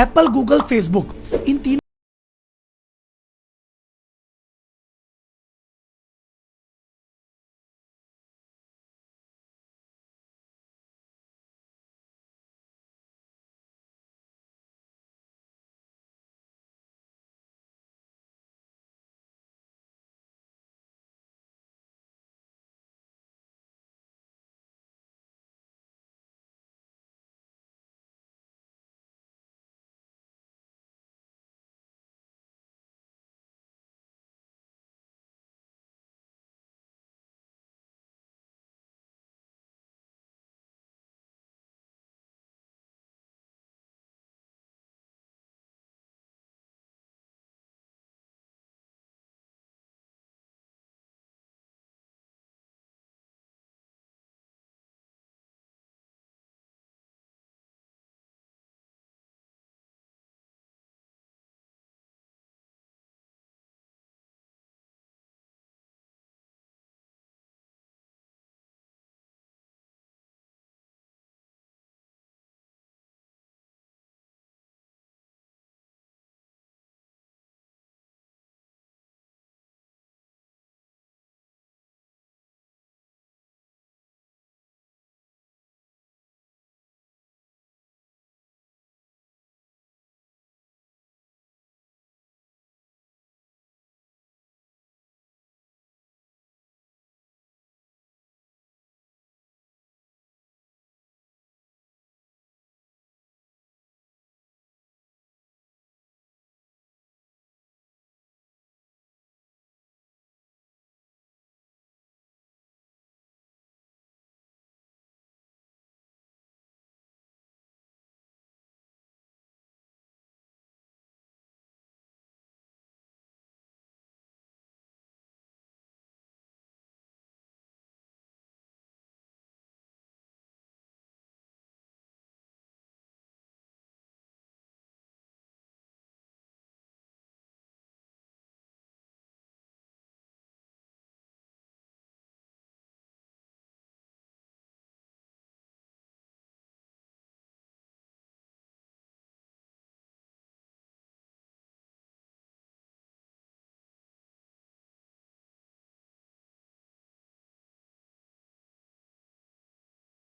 Apple, Google, Facebook, इन तीन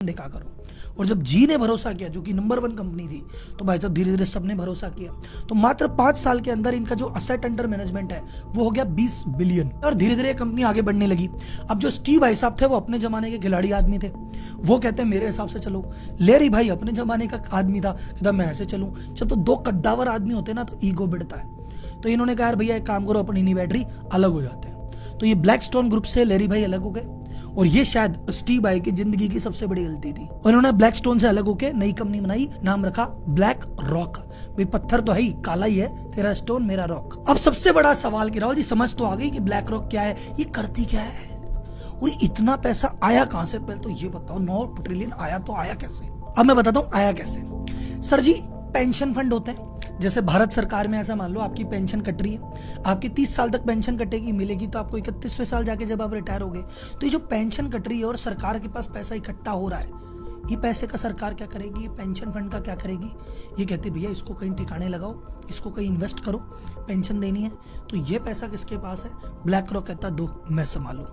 देखा करो। और जब जी ने भरोसा किया, जो कि नंबर 1 कंपनी थी, तो भाई साहब धीरे धीरे सबने भरोसा किया। तो मात्र 5 साल के अंदर इनका जो असेट अंडर मैनेजमेंट है वो हो गया 20 बिलियन। और धीरे धीरे कंपनी आगे बढ़ने लगी। अब जो स्टीव भाई साहब थे वो अपने जमाने के खिलाड़ी आदमी थे, वो कहते हैं मेरे हिसाब से चलो। लेरी भाई अपने जमाने का आदमी था, कहता मैं ऐसे चलूं। जब तो 2 कद्दावर आदमी होते ना तो ईगो बढ़ता है। तो इन्होंने कहा यार भैया एक काम करो, अपनी बैटरी अलग हो जाते हैं। तो ये ब्लैकस्टोन ग्रुप से लेरी भाई अलग हो गए, और ये शायद स्टीव भाई की जिंदगी की सबसे बड़ी गलती थी। और इन्होंने ब्लैकस्टोन से अलग होकर नई कंपनी बनाई, नाम रखा ब्लैक रॉक। भाई पत्थर तो है ही, काला ही है, तेरा स्टोन मेरा रॉक। अब सबसे बड़ा सवाल कि राहुल जी समझ तो आ गई कि ब्लैक रॉक क्या है, ये करती क्या है, और इतना पैसा आया कहां से? पहले तो ये बताओ, 9 ट्रिलियन आया तो आया कैसे? अब मैं बताता हूं आया कैसे। सर जी, पेंशन फंड होते हैं, जैसे भारत सरकार में ऐसा मान लो आपकी पेंशन कट रही है, आपकी 30 साल तक पेंशन कटेगी, मिलेगी तो आपको 31वें साल जाके जब आप रिटायर होगे। तो ये जो पेंशन कट रही है और सरकार के पास पैसा इकट्ठा हो रहा है, ये पैसे का सरकार क्या करेगी, ये पेंशन फंड का क्या करेगी? ये कहते भैया इसको कहीं ठिकाने लगाओ, इसको कहीं इन्वेस्ट करो, पेंशन देनी है। तो ये पैसा किसके पास है? ब्लैक रॉक कहता दो, मैं संभालू।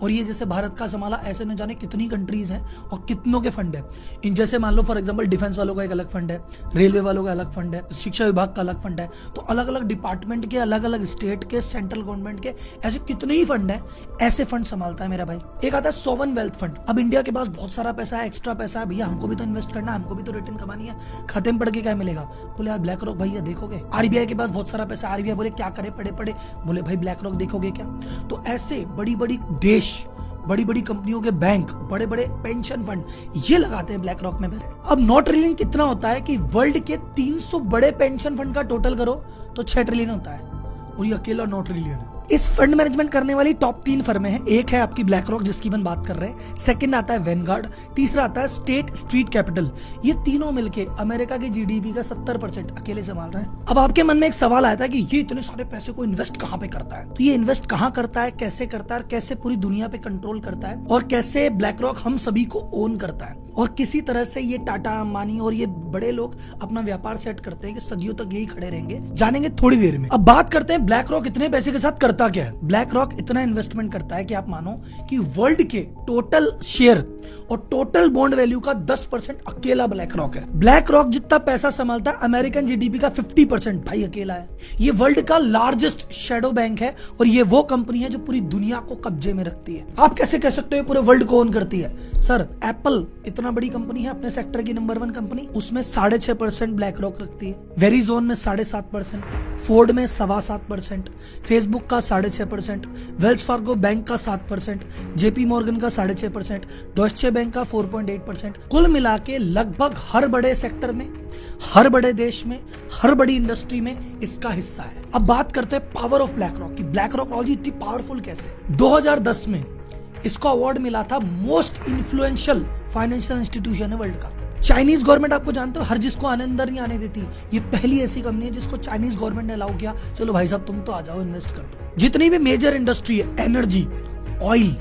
और ये जैसे भारत का संभाला, ऐसे न जाने कितनी कंट्रीज हैं और कितनों के फंड है। इन जैसे मान लो फॉर एग्जांपल डिफेंस वालों का एक अलग फंड है, रेलवे वालों का अलग फंड है, शिक्षा विभाग का अलग फंड है। तो अलग अलग डिपार्टमेंट के, अलग अलग स्टेट के, सेंट्रल गवर्नमेंट के ऐसे कितने ही फंड है, ऐसे फंड संभालता है मेरा भाई। एक आता है सॉवरेन वेल्थ फंड। अब इंडिया के पास बहुत सारा पैसा है, एक्स्ट्रा पैसा है, भैया हमको भी तो इन्वेस्ट करना है, हमको भी तो रिटर्न कमानी है, खाते में पड़ के क्या मिलेगा? बोले यार ब्लैक रॉक भैया देखोगे। आरबीआई के पास बहुत सारा पैसा, आरबीआई बोले क्या करे पड़े पड़े, बोले भाई ब्लैक रॉक देखोगे क्या? तो ऐसे बड़ी बड़ी देश, बड़ी बड़ी कंपनियों के बैंक, बड़े बड़े पेंशन फंड ये लगाते हैं ब्लैक रॉक में पैसे। अब 9 ट्रिलियन कितना होता है कि वर्ल्ड के 300 बड़े पेंशन फंड का टोटल करो तो 6 ट्रिलियन होता है, और ये अकेला 9 ट्रिलियन है। इस फंड मैनेजमेंट करने वाली टॉप 3 फर्में हैं। एक है आपकी ब्लैक रॉक जिसकी हम बात कर रहे हैं, सेकंड आता है वैनगार्ड, तीसरा आता है स्टेट स्ट्रीट कैपिटल। ये तीनों मिलके अमेरिका की जीडीपी का 70% अकेले संभाल रहे हैं। अब आपके मन में एक सवाल आया था कि ये इतने सारे पैसे को इन्वेस्ट कहाँ पे करता है, तो ये इन्वेस्ट कहाँ करता है, कैसे करता है, कैसे पूरी दुनिया पे कंट्रोल करता है, और कैसे ब्लैक रॉक हम सभी को ओन करता है, और किसी तरह से ये टाटा, अंबानी और ये बड़े लोग अपना व्यापार सेट करते हैं कि सदियों तक यही खड़े रहेंगे, जानेंगे थोड़ी देर में। अब बात करते हैं ब्लैक रॉक इतने पैसे के साथ करता क्या है। ब्लैक रॉक इतना इन्वेस्टमेंट करता है कि आप मानो कि वर्ल्ड के टोटल शेयर और टोटल बॉन्ड वैल्यू का 10% अकेला ब्लैक रॉक है। ब्लैक रॉक जितना पैसा संभालता है अमेरिकन जीडीपी का 50% भाई अकेला है। ये वर्ल्ड का लार्जेस्ट शैडो बैंक है और ये वो कंपनी है जो पूरी दुनिया को कब्जे में रखती है। आप कैसे कह सकते हो पूरे वर्ल्ड को ओन करती है? सर, एप्पल इतना बड़ी कंपनी है, अपने सेक्टर की नंबर 1 कंपनी, उसमें 6.5% ब्लैक रॉक रखती है। वेरिजोन में 7.5%, फोर्ड में 7.25%, फेसबुक का 6.5%, वेल्स फार्गो बैंक का 7%, जेपी मॉर्गन का 6.5%, डॉइचे बैंक का 4.8%। कुल मिला के लगभग हर बड़े सेक्टर में, हर बड़े देश में, हर बड़ी इंडस्ट्री में इसका हिस्सा है। अब बात करते हैं पावर ऑफ ब्लैक रॉक की। ब्लैक रॉक इतनी पावरफुल कैसे? 2010 में इसको अवार्ड मिला था मोस्ट इन्फ्लुएंशियल फाइनेंशियल इंस्टीट्यूशन है वर्ल्ड का। चाइनीज गवर्नमेंट आपको जानते हो हर जिसको आने अंदर नहीं आने देती। ये पहली ऐसी कंपनी है जिसको चाइनीज गवर्नमेंट ने अलाउ किया, चलो भाई साहब तुम तो आ जाओ, इन्वेस्ट कर दो। जितनी भी मेजर इंडस्ट्री है, energy, oil,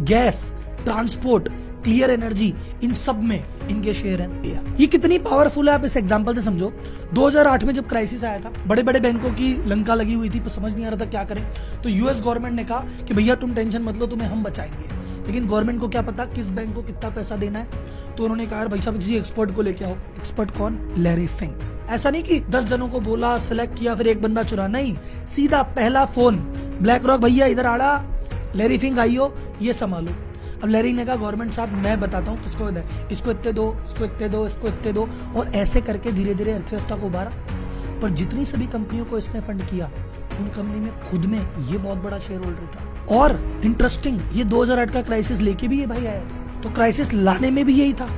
gas, transport, clear energy, इन सब में इनके शेयर हैं। ये कितनी पावरफुल है आप इस एग्जांपल से समझो। 2008 में जब क्राइसिस आया था, बड़े बड़े बैंकों की लंका लगी हुई थी, पर समझ नहीं आ रहा था क्या करें, तो यूएस गवर्नमेंट ने कहा कि भैया तुम टेंशन मत लो, तुम्हें हम बचाएंगे। लेकिन गवर्नमेंट को क्या पता किस बैंक को कितना पैसा देना है, तो उन्होंने कहा भाई साहब किसी एक्सपर्ट को लेके आओ। एक्सपर्ट कौन? Larry Fink. ऐसा नहीं कि 10 जनों को बोला, सिलेक्ट किया, फिर एक बंदा चुना, नहीं, सीधा पहला फोन, ब्लैक रॉक भैया इधर आड़ा, लैरी फिंक आइयो, ये संभालो। अब लैरी ने कहा गवर्नमेंट साहब मैं बताता हूँ किसको दे, इसको इतने दो, इसको इतने दो, इसको इतने दो, और ऐसे करके धीरे धीरे अर्थव्यवस्था को उभारा। पर जितनी सभी कंपनियों को इसने फंड किया, उन कंपनी में खुद में ये बहुत बड़ा शेयर होल्डर था। और इंटरेस्टिंग, ये 2008 का क्राइसिस लेके भी ये भाई आया था, तो क्राइसिस लाने में भी यही था,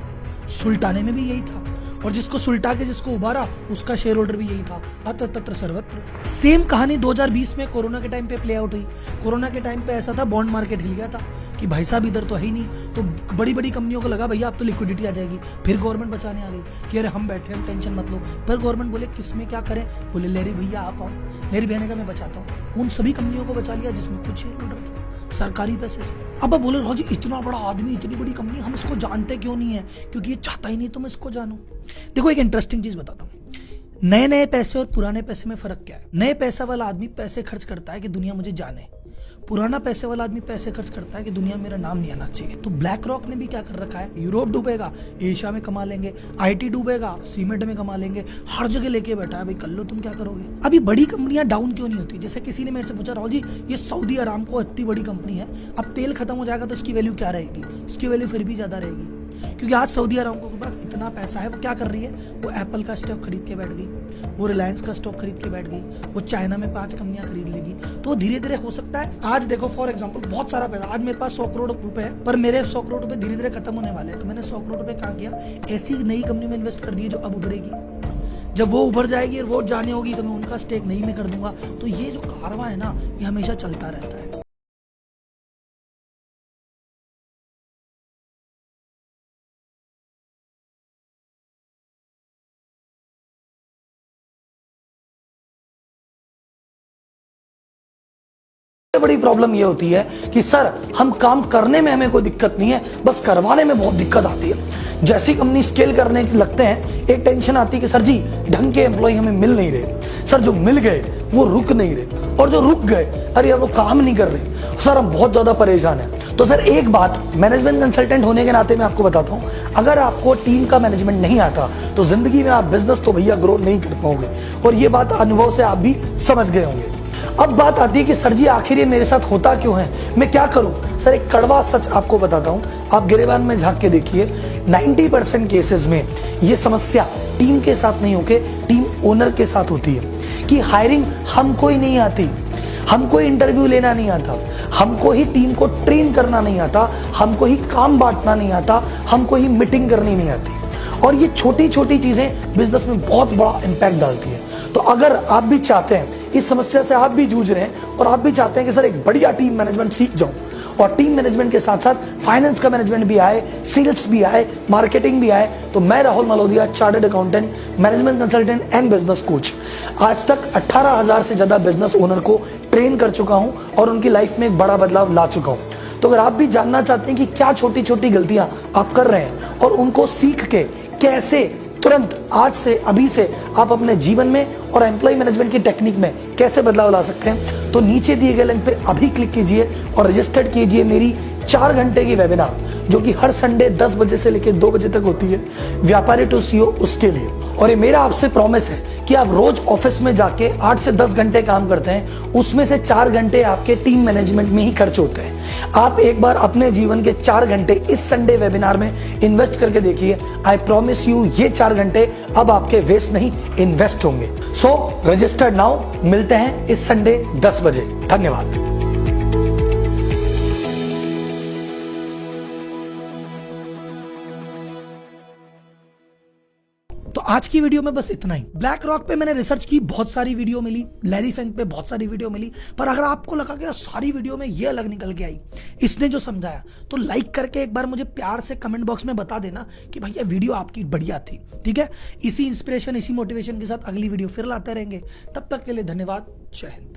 सुलटाने में भी यही था, और जिसको सुलटा के जिसको उबारा उसका शेयर होल्डर भी यही था। अत्र तत्र सर्वत्र सेम कहानी 2020 में कोरोना के टाइम पे प्ले आउट हुई। कोरोना के टाइम पे ऐसा था, बॉन्ड मार्केट हिल गया था कि भाई साहब इधर तो है ही नहीं, तो बड़ी बड़ी कंपनियों को लगा भैया अब तो लिक्विडिटी आ जाएगी। फिर गवर्नमेंट बचाने आ गई कि अरे हम बैठे, हम टेंशन मत लो। पर गवर्नमेंट बोले किस में क्या करें, बोले लैरी भैया आप आओ। लैरी भैया ने कहा मैं बचाता हूँ। उन सभी कंपनियों को बचा लिया जिसमें कुछ शेयर होल्डर थे सरकारी पैसे से। अब बोले राव जी इतना बड़ा आदमी, इतनी बड़ी कंपनी, हम इसको जानते क्यों नहीं है? क्योंकि ये चाहता ही नहीं तुम इसको जानो। देखो एक इंटरेस्टिंग चीज बताता हूँ, नए नए पैसे और पुराने पैसे में फर्क क्या है। नए पैसा वाला आदमी पैसे खर्च करता है कि दुनिया मुझे जाने, पुराना पैसे वाला आदमी पैसे खर्च करता है कि दुनिया मेरा नाम नहीं आना चाहिए। तो ब्लैक रॉक ने भी क्या कर रखा है, यूरोप डूबेगा एशिया में कमा लेंगे, आईटी डूबेगा सीमेंट में कमा लेंगे, हर जगह लेके बैठा है भाई कर लो तुम क्या करोगे। अभी बड़ी कंपनियां डाउन क्यों नहीं होती? जैसे किसी ने मेरे से पूछा राहुल जी ये सऊदी अरामको इतनी बड़ी कंपनी है, अब तेल खत्म हो जाएगा तो इसकी वैल्यू क्या रहेगी? इसकी वैल्यू फिर भी ज्यादा रहेगी, क्योंकि आज सऊदी अरामको के पास इतना पैसा है। वो क्या कर रही है, वो एप्पल का स्टॉक खरीद के बैठ गई, वो रिलायंस का स्टॉक खरीद के बैठ गई, वो चाइना में 5 कंपनियां खरीद लेगी। तो धीरे धीरे हो सकता है, आज देखो फॉर एग्जांपल बहुत सारा पैसा, आज मेरे पास 100 करोड़ रुपए है, पर मेरे 100 करोड़ रुपए धीरे धीरे खत्म होने वाले हैं। तो मैंने 100 करोड़ रुपए कहाँ किया, ऐसी नई कंपनी में इन्वेस्ट कर दिए जो अब उभरेगी। जब वो उभर जाएगी और वो जाने होगी तो मैं उनका स्टेक नहीं में कर दूंगा। तो ये जो कारवां है ना, ये हमेशा चलता रहता है। बड़ी प्रॉब्लम ये होती है कि सर हम काम करने में हमें कोई दिक्कत नहीं है, बस करवाने में बहुत दिक्कत आती है। जैसी कंपनी स्केल करने के लगते हैं, एक टेंशन आती है कि सर जी ढंग के एम्प्लॉय हमें मिल नहीं रहे, सर जो मिल गए वो रुक नहीं रहे, और जो रुक गए अरे यार वो काम नहीं कर रहे, सर हम बहुत ज्यादा परेशान हैं। तो सर एक बात मैनेजमेंट कंसल्टेंट होने के नाते मैं आपको बताता हूँ, अगर आपको टीम का मैनेजमेंट नहीं आता तो जिंदगी में आप बिजनेस तो भैया ग्रो नहीं कर पाओगे, और ये बात अनुभव से आप भी समझ गए होंगे। अब बात आती है कि सर जी आखिर ये मेरे साथ होता क्यों है, मैं क्या करूं? सर एक कड़वा सच आपको बताता हूं, आप गिरेबान में झांक के देखिए, 90% केसेस में ये समस्या टीम के साथ नहीं होके टीम ओनर के साथ होती है कि हायरिंग हमको ही नहीं आती, हमको इंटरव्यू लेना नहीं आता, हमको ही टीम को ट्रेन करना नहीं आता, हमको ही काम बांटना नहीं आता, हमको ही मीटिंग करनी नहीं आती। और ये छोटी छोटी चीजें बिजनेस में बहुत बड़ा इंपैक्ट डालती है। तो अगर आप भी चाहते हैं इस समस्या से आप भी जूझ रहे हैं और आप भी चाहते हैं कि सर एक बढ़िया टीम मैनेजमेंट सीख जाऊं और टीम मैनेजमेंट के साथ साथ फाइनेंस का मैनेजमेंट भी आए, सेल्स भी आए, मार्केटिंग भी आए, तो मैं Rahul Malodiya, chartered accountant, management consultant and business coach, आज तक 18,000 से ज्यादा बिजनेस ओनर को ट्रेन कर चुका हूं और उनकी लाइफ में एक बड़ा बदलाव ला चुका हूं। तो अगर आप भी जानना चाहते हैं कि क्या छोटी छोटी गलतियां आप कर रहे हैं और उनको सीख के कैसे तुरंत आज से अभी से आप अपने जीवन में और एम्प्लॉय मैनेजमेंट की टेक्निक में कैसे बदलाव ला सकते हैं, तो नीचे दिए गए लिंक पे अभी क्लिक कीजिए और रजिस्टर्ड कीजिए मेरी 4 घंटे की वेबिनार, जो कि हर संडे 10 बजे से लेकर 2 बजे तक होती है, व्यापारी टू सीईओ उसके लिए। और ये मेरा आपसे प्रॉमिस है कि आप रोज ऑफिस में जाके 8 से 10 घंटे काम करते हैं, उसमें से 4 घंटे आपके टीम मैनेजमेंट में ही खर्च होते हैं। आप एक बार अपने जीवन के 4 घंटे इस संडे वेबिनार में इन्वेस्ट करके देखिए। आई प्रॉमिस यू, ये 4 घंटे अब आपके वेस्ट नहीं, इन्वेस्ट होंगे। सो रजिस्टर्ड नाउ, मिलते हैं इस संडे 10 बजे। धन्यवाद। तो आज की वीडियो में बस इतना ही। ब्लैक रॉक पे मैंने रिसर्च की, बहुत सारी वीडियो मिली, लैरी फेंग पे बहुत सारी वीडियो मिली, पर अगर आपको लगा कि सारी वीडियो में ये अलग निकल के आई, इसने जो समझाया, तो लाइक करके एक बार मुझे प्यार से कमेंट बॉक्स में बता देना कि भाई ये वीडियो आपकी बढ़िया थी। ठीक है, इसी इंस्पिरेशन, इसी मोटिवेशन के साथ अगली वीडियो फिर लाते रहेंगे। तब तक के लिए धन्यवाद। जय हिंद।